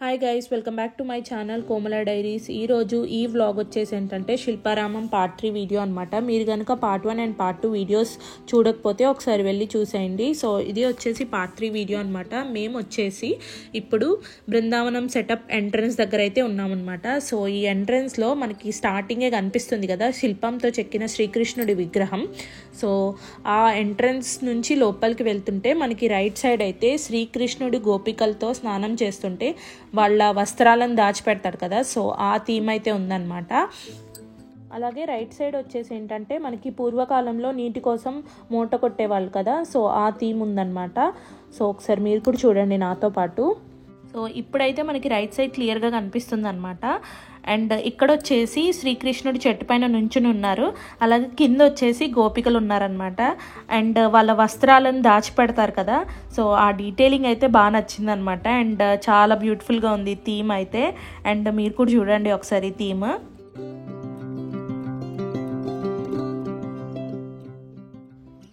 Hi guys, welcome back to my channel Komala diaries. ఈరోజు ఈ vlog వచ్చేసి ఏంటంటే శిల్పారామం పార్ట్ 3 వీడియో అనమాట. మీరు కనుక పార్ట్ 1 అండ్ పార్ట్ 2 వీడియోస్ చూడకపోతే ఒకసారి వెళ్ళి చూసేయండి. సో ఇది వచ్చేసి పార్ట్ 3 వీడియో అనమాట. మేము వచ్చేసి ఇప్పుడు బృందావనం సెటప్ ఎంట్రన్స్ దగ్గర అయితే ఉన్నామన్నమాట. సో ఈ ఎంట్రన్స్లో మనకి స్టార్టింగే కనిపిస్తుంది కదా శిల్పంతో చెక్కిన శ్రీకృష్ణుడి విగ్రహం. సో ఆ ఎంట్రన్స్ నుంచి లోపలికి వెళ్తుంటే మనకి రైట్ సైడ్ అయితే శ్రీకృష్ణుడి గోపికలతో స్నానం చేస్తుంటే వాళ్ళ వస్త్రాలను దాచిపెడతారు కదా, సో ఆ థీమ్ అయితే ఉందన్నమాట. అలాగే రైట్ సైడ్ వచ్చేసి ఏంటంటే మనకి పూర్వకాలంలో నీటి కోసం మూట కొట్టేవాళ్ళు కదా, సో ఆ థీమ్ ఉందన్నమాట. సో ఒకసారి మీరు కూడా చూడండి నాతో పాటు. సో ఇప్పుడైతే మనకి రైట్ సైడ్ క్లియర్గా కనిపిస్తుంది అనమాట. అండ్ ఇక్కడ వచ్చేసి శ్రీకృష్ణుడు చెట్టు పైన నుంచుని ఉన్నారు, అలాగే కింద వచ్చేసి గోపికలు ఉన్నారనమాట. అండ్ వాళ్ళ వస్త్రాలను దాచిపెడతారు కదా, సో ఆ డీటెయిలింగ్ అయితే బాగా నచ్చింది అనమాట. అండ్ చాలా బ్యూటిఫుల్గా ఉంది థీమ్ అయితే. అండ్ మీరు కూడా చూడండి ఒకసారి థీమ్.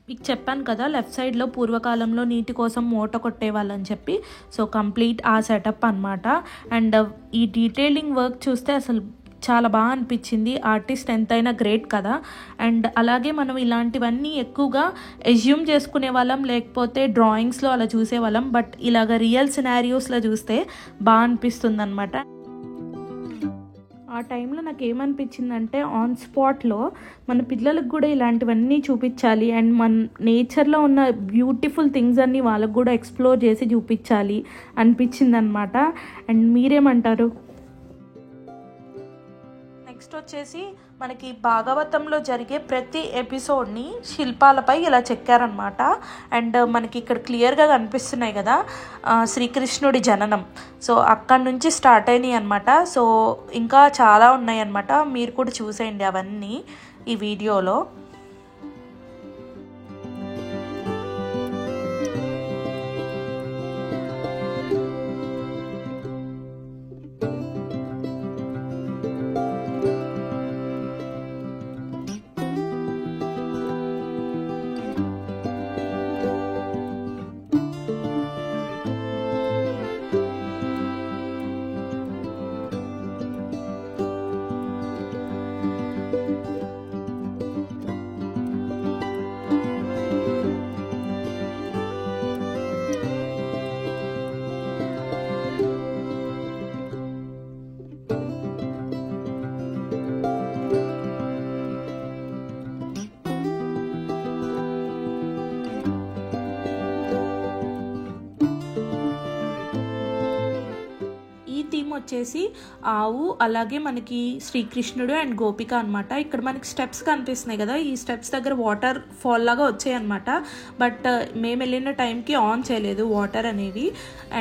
మీకు చెప్పాను కదా లెఫ్ట్ సైడ్లో పూర్వకాలంలో నీటి కోసం మూట కొట్టేవాళ్ళని చెప్పి, సో కంప్లీట్ ఆ సెటప్ అనమాట. అండ్ ఈ డీటెయిలింగ్ వర్క్ చూస్తే అసలు చాలా బాగా అనిపించింది. ఆర్టిస్ట్ ఎంతైనా గ్రేట్ కదా. అండ్ అలాగే మనం ఇలాంటివన్నీ ఎక్కువగా ఎజ్యూమ్ చేసుకునే వాళ్ళం, లేకపోతే డ్రాయింగ్స్లో అలా చూసేవాళ్ళం. బట్ ఇలాగ రియల్ సినారియోస్లో చూస్తే బాగా అనిపిస్తుంది అనమాట. ఆ టైంలో నాకు ఏమనిపించిందంటే ఆన్ స్పాట్లో మన పిల్లలకు కూడా ఇలాంటివన్నీ చూపించాలి. అండ్ మన నేచర్లో ఉన్న బ్యూటిఫుల్ థింగ్స్ అన్నీ వాళ్ళకు కూడా ఎక్స్ప్లోర్ చేసి చూపించాలి అనిపించింది అనమాట. అండ్ మీరేమంటారు? నెక్స్ట్ వచ్చేసి మనకి భాగవతంలో జరిగే ప్రతి ఎపిసోడ్ని శిల్పాలపై ఇలా చెక్కారనమాట. అండ్ మనకి ఇక్కడ క్లియర్గా కనిపిస్తున్నాయి కదా శ్రీకృష్ణుడి జననం. సో అక్కడి నుంచి స్టార్ట్ అయినాయి అనమాట. సో ఇంకా చాలా ఉన్నాయి అనమాట. మీరు కూడా చూసేయండి అవన్నీ ఈ వీడియోలో. థీమ్ వచ్చేసి ఆవు, అలాగే మనకి శ్రీకృష్ణుడు అండ్ గోపిక అనమాట. ఇక్కడ మనకి స్టెప్స్ కనిపిస్తున్నాయి కదా, ఈ స్టెప్స్ దగ్గర వాటర్ ఫాల్ లాగా వచ్చాయి అనమాట. బట్ మేము వెళ్ళిన టైంకి ఆన్ చేయలేదు వాటర్ అనేవి.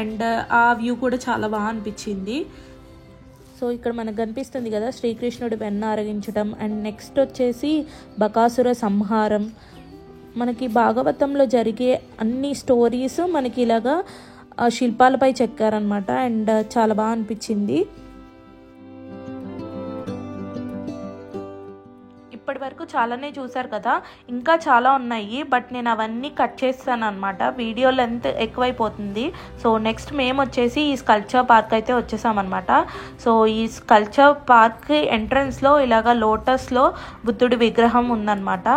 అండ్ ఆ వ్యూ కూడా చాలా బాగా అనిపించింది. సో ఇక్కడ మనకు కనిపిస్తుంది కదా శ్రీకృష్ణుడు వెన్న అరగించడం. అండ్ నెక్స్ట్ వచ్చేసి బకాసుర సంహారం. మనకి భాగవతంలో జరిగే అన్ని స్టోరీస్ మనకి ఇలాగా శిల్పాలపై చెక్కారనమాట. అండ్ చాలా బాగా అనిపించింది. ఇప్పటి వరకు చాలానే చూసారు కదా, ఇంకా చాలా ఉన్నాయి. బట్ నేను అవన్నీ కట్ చేస్తాను అనమాట, వీడియో లెంత్ ఎక్కువైపోతుంది. సో నెక్స్ట్ మేము వచ్చేసి ఈ స్కల్ప్చర్ పార్క్ అయితే వచ్చేసామన్నమాట. సో ఈ స్కల్ప్చర్ పార్క్ ఎంట్రన్స్లో ఇలాగ లోటస్లో బుద్ధుడి విగ్రహం ఉందన్నమాట.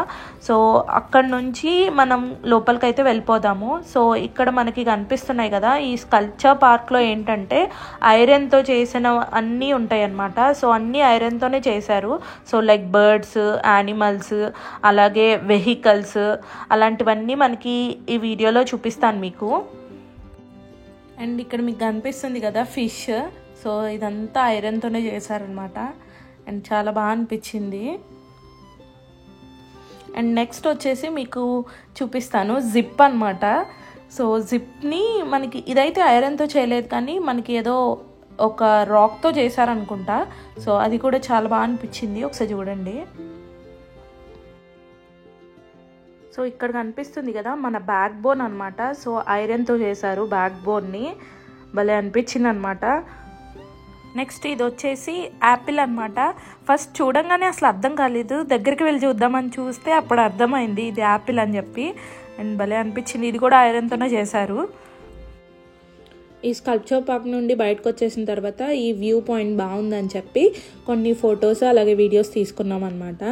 సో అక్కడ నుంచి మనం లోపలికైతే వెళ్ళిపోదాము. సో ఇక్కడ మనకి కనిపిస్తున్నాయి కదా, ఈ స్కల్ప్చర్ పార్క్లో ఏంటంటే ఐరన్తో చేసిన అన్నీ ఉంటాయి అన్నమాట. సో అన్నీ ఐరన్తోనే చేశారు. సో లైక్ బర్డ్స్, యానిమల్స్, అలాగే వెహికల్స్, అలాంటివన్నీ మనకి ఈ వీడియోలో చూపిస్తాను మీకు. అండ్ ఇక్కడ మీకు కనిపిస్తుంది కదా ఫిష్. సో ఇదంతా ఐరన్తోనే చేశారనమాట. అండ్ చాలా బాగా అనిపించింది. అండ్ నెక్స్ట్ వచ్చేసి మీకు చూపిస్తాను జిప్ అనమాట. సో జిప్ని మనకి ఇదైతే ఐరన్తో చేయలేదు, కానీ మనకి ఏదో ఒక రాక్తో చేశారనుకుంటా. సో అది కూడా చాలా బాగా అనిపించింది, ఒకసారి చూడండి. సో ఇక్కడ కనిపిస్తుంది కదా మన బ్యాక్ బోన్ అనమాట. సో ఐరన్తో చేశారు బ్యాక్ బోన్ని, భలే అనిపించింది అనమాట. నెక్స్ట్ ఇది వచ్చేసి యాపిల్ అనమాట. ఫస్ట్ చూడంగానే అసలు అర్థం కాలేదు, దగ్గరికి వెళ్ళి చూద్దామని చూస్తే అప్పుడు అర్థమైంది ఇది యాపిల్ అని చెప్పి. అండ్ భలే అనిపించింది. ఇది కూడా ఐరన్తోనే చేశారు. ఈ స్కల్ప్చర్ పార్క్ నుండి బయటకు వచ్చేసిన తర్వాత ఈ వ్యూ పాయింట్ బాగుందని చెప్పి కొన్ని ఫొటోస్ అలాగే వీడియోస్ తీసుకున్నాం అనమాట.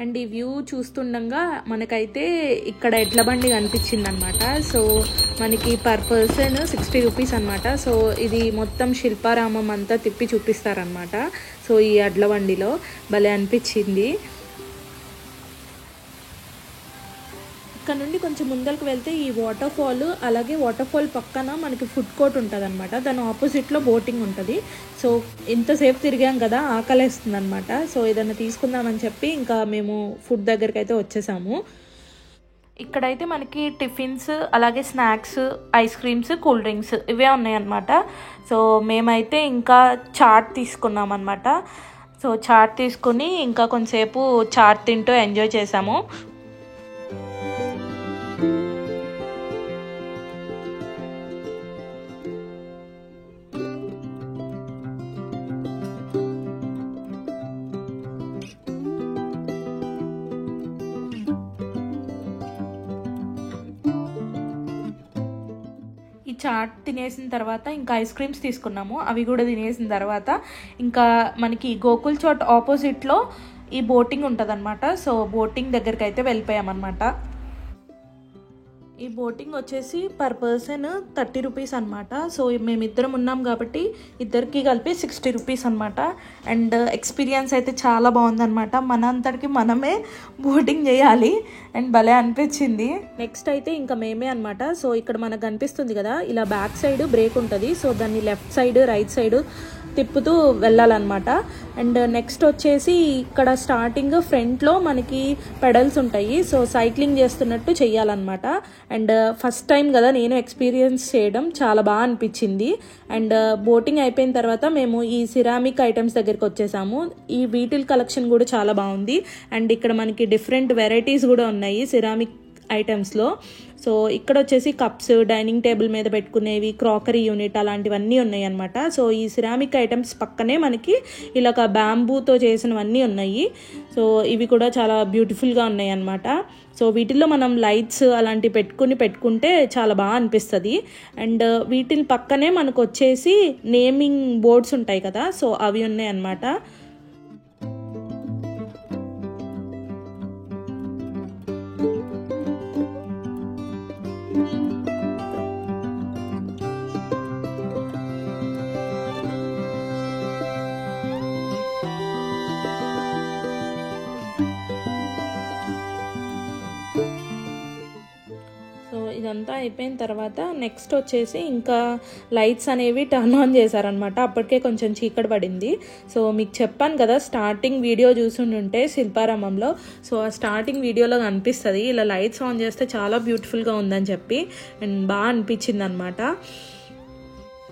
అండ్ ఈ వ్యూ చూస్తుండగా మనకైతే ఇక్కడ ఎడ్ల బండి కనిపించింది అనమాట. సో మనకి పర్ పర్సన్ 60 రూపీస్ అనమాట. సో ఇది మొత్తం శిల్పారామం అంతా తిప్పి చూపిస్తారనమాట. సో ఈ ఎడ్ల బండిలో భలే అనిపించింది. ఇక్కడ నుండి కొంచెం ముందరకు వెళ్తే ఈ వాటర్ ఫాల్, అలాగే వాటర్ ఫాల్ పక్కన మనకి ఫుడ్ కోర్ట్ ఉంటుంది అనమాట. దాని ఆపోజిట్లో బోటింగ్ ఉంటుంది. సో ఇంతసేపు తిరిగాం కదా, ఆకలేస్తుంది అనమాట. సో ఏదైనా తీసుకుందామని చెప్పి ఇంకా మేము ఫుడ్ దగ్గరికి అయితే వచ్చేసాము. ఇక్కడైతే మనకి టిఫిన్స్, అలాగే snacks, ice creams, cool drinks ఇవే ఉన్నాయన్నమాట. సో మేమైతే ఇంకా చాట్ తీసుకున్నాం అనమాట. సో చాట్ తీసుకుని ఇంకా కొంతసేపు చాట్ తింటూ ఎంజాయ్ చేసాము. ఈ చాట్ తినేసిన తర్వాత ఇంకా ఐస్ క్రీమ్స్ తీసుకున్నాము. అవి కూడా తినేసిన తర్వాత ఇంకా మనకి గోకుల్ చాట్ ఆపోజిట్లో ఈ బోటింగ్ ఉంటుంది అనమాట. సో బోటింగ్ దగ్గరికి అయితే వెళ్ళిపోయామన్నమాట. ఈ బోటింగ్ వచ్చేసి పర్ పర్సన్ 30 రూపీస్ అనమాట. సో మేమిద్దరం ఉన్నాం కాబట్టి ఇద్దరికి కలిపి 60 రూపీస్ అనమాట. అండ్ ఎక్స్పీరియన్స్ అయితే చాలా బాగుందన్నమాట. మన అంతటికి మనమే బోటింగ్ చేయాలి అండ్ భలే అనిపించింది. నెక్స్ట్ అయితే ఇంకా మేమే అనమాట. సో ఇక్కడ మనకు కనిపిస్తుంది కదా, ఇలా బ్యాక్ సైడ్ బ్రేక్ ఉంటుంది. సో దాన్ని లెఫ్ట్ సైడ్, రైట్ సైడ్ తిప్పుతూ వెళ్ళాలన్నమాట. అండ్ నెక్స్ట్ వచ్చేసి ఇక్కడ స్టార్టింగ్ ఫ్రంట్లో మనకి పెడల్స్ ఉంటాయి. సో సైక్లింగ్ చేస్తున్నట్టు చెయ్యాలన్నమాట. అండ్ ఫస్ట్ టైం కదా నేను ఎక్స్పీరియన్స్ చేయడం, చాలా బాగా అనిపించింది. అండ్ బోటింగ్ అయిపోయిన తర్వాత మేము ఈ సిరామిక్ ఐటమ్స్ దగ్గరికి వచ్చేసాము. ఈ వీటిల్ కలెక్షన్ కూడా చాలా బాగుంది. అండ్ ఇక్కడ మనకి డిఫరెంట్ వెరైటీస్ కూడా ఉన్నాయి సిరామిక్ ఐటమ్స్లో. సో ఇక్కడ వచ్చేసి కప్స్, డైనింగ్ టేబుల్ మీద పెట్టుకునేవి, క్రాకరీ యూనిట్ అలాంటివన్నీ ఉన్నాయి అన్నమాట. సో ఈ సిరామిక్ ఐటమ్స్ పక్కనే మనకి ఇలా బ్యాంబూతో చేసినవన్నీ ఉన్నాయి. సో ఇవి కూడా చాలా బ్యూటిఫుల్గా ఉన్నాయి అన్నమాట. సో వీటిల్లో మనం లైట్స్ అలాంటివి పెట్టుకుంటే చాలా బాగా అనిపిస్తుంది. అండ్ వీటి పక్కనే మనకు వచ్చేసి నేమింగ్ బోర్డ్స్ ఉంటాయి కదా, సో అవి ఉన్నాయి అన్నమాట. ఇదంతా అయిపోయిన తర్వాత నెక్స్ట్ వచ్చేసి ఇంకా లైట్స్ అనేవి టర్న్ ఆన్ చేశారనమాట. అప్పటికే కొంచెం చీకటి పడింది. సో మీకు చెప్పాను కదా, స్టార్టింగ్ వీడియో చూసుంటే శిల్పారామంలో, సో ఆ స్టార్టింగ్ వీడియోలో కనిపిస్తుంది ఇలా లైట్స్ ఆన్ చేస్తే చాలా బ్యూటిఫుల్గా ఉందని చెప్పి అండ్ బాగా అనిపించింది అనమాట.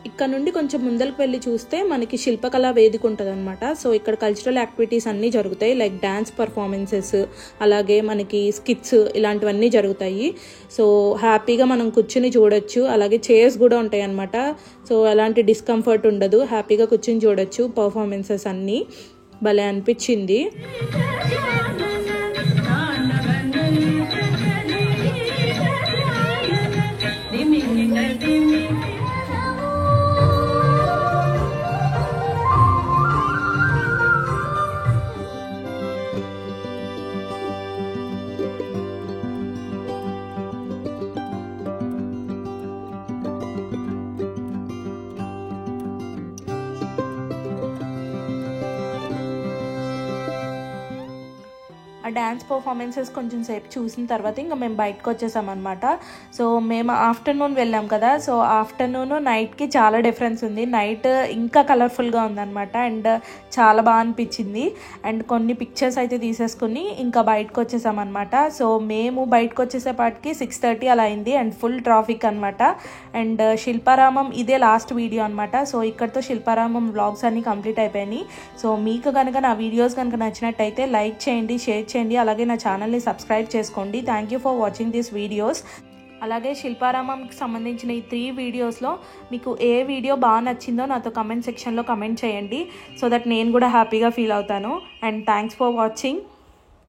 ఇక్కడ నుండి కొంచెం ముందరికి వెళ్ళి చూస్తే మనకి శిల్పకళా వేదిక ఉంటుంది అనమాట. సో ఇక్కడ కల్చరల్ యాక్టివిటీస్ అన్నీ జరుగుతాయి, లైక్ డ్యాన్స్ పర్ఫార్మెన్సెస్, అలాగే మనకి స్కిట్స్ ఇలాంటివన్నీ జరుగుతాయి. సో హ్యాపీగా మనం కూర్చుని చూడొచ్చు. అలాగే చైర్స్ కూడా ఉంటాయి అనమాట. సో ఎలాంటి డిస్కంఫర్ట్ ఉండదు, హ్యాపీగా కూర్చుని చూడొచ్చు పర్ఫార్మెన్సెస్ అన్నీ. భలే అనిపించింది. ఆ డ్యాన్స్ పర్ఫార్మెన్సెస్ కొంచెం సేపు చూసిన తర్వాత ఇంకా మేము బయటకు వచ్చేసామన్నమాట. సో మేము ఆఫ్టర్నూన్ వెళ్ళాం కదా, సో ఆఫ్టర్నూన్ నైట్కి చాలా డిఫరెన్స్ ఉంది. నైట్ ఇంకా కలర్ఫుల్గా ఉందన్నమాట అండ్ చాలా బాగా అనిపించింది. అండ్ కొన్ని పిక్చర్స్ అయితే తీసేసుకుని ఇంకా బయటకు వచ్చేసామన్నమాట. సో మేము బయటకు వచ్చేసేపాటికి 6:30 అలా అయింది అండ్ ఫుల్ ట్రాఫిక్ అనమాట. అండ్ శిల్పారామం ఇదే లాస్ట్ వీడియో అనమాట. సో ఇక్కడితో శిల్పారామం వ్లాగ్స్ అన్నీ కంప్లీట్ అయిపోయినాయి. సో మీకు కనుక నా వీడియోస్ కనుక నచ్చినట్టయితే లైక్ చేయండి, షేర్ చేయండి, అలాగే నా ఛానల్ని సబ్స్క్రైబ్ చేసుకోండి. Thank you for watching these videos. అలాగే శిల్పారామంకి సంబంధించిన ఈ 3 వీడియోస్లో మీకు ఏ వీడియో బాగా నచ్చిందో నాతో కమెంట్ సెక్షన్లో కమెంట్ చేయండి, సో దట్ నేను కూడా హ్యాపీగా ఫీల్ అవుతాను. And thanks for watching.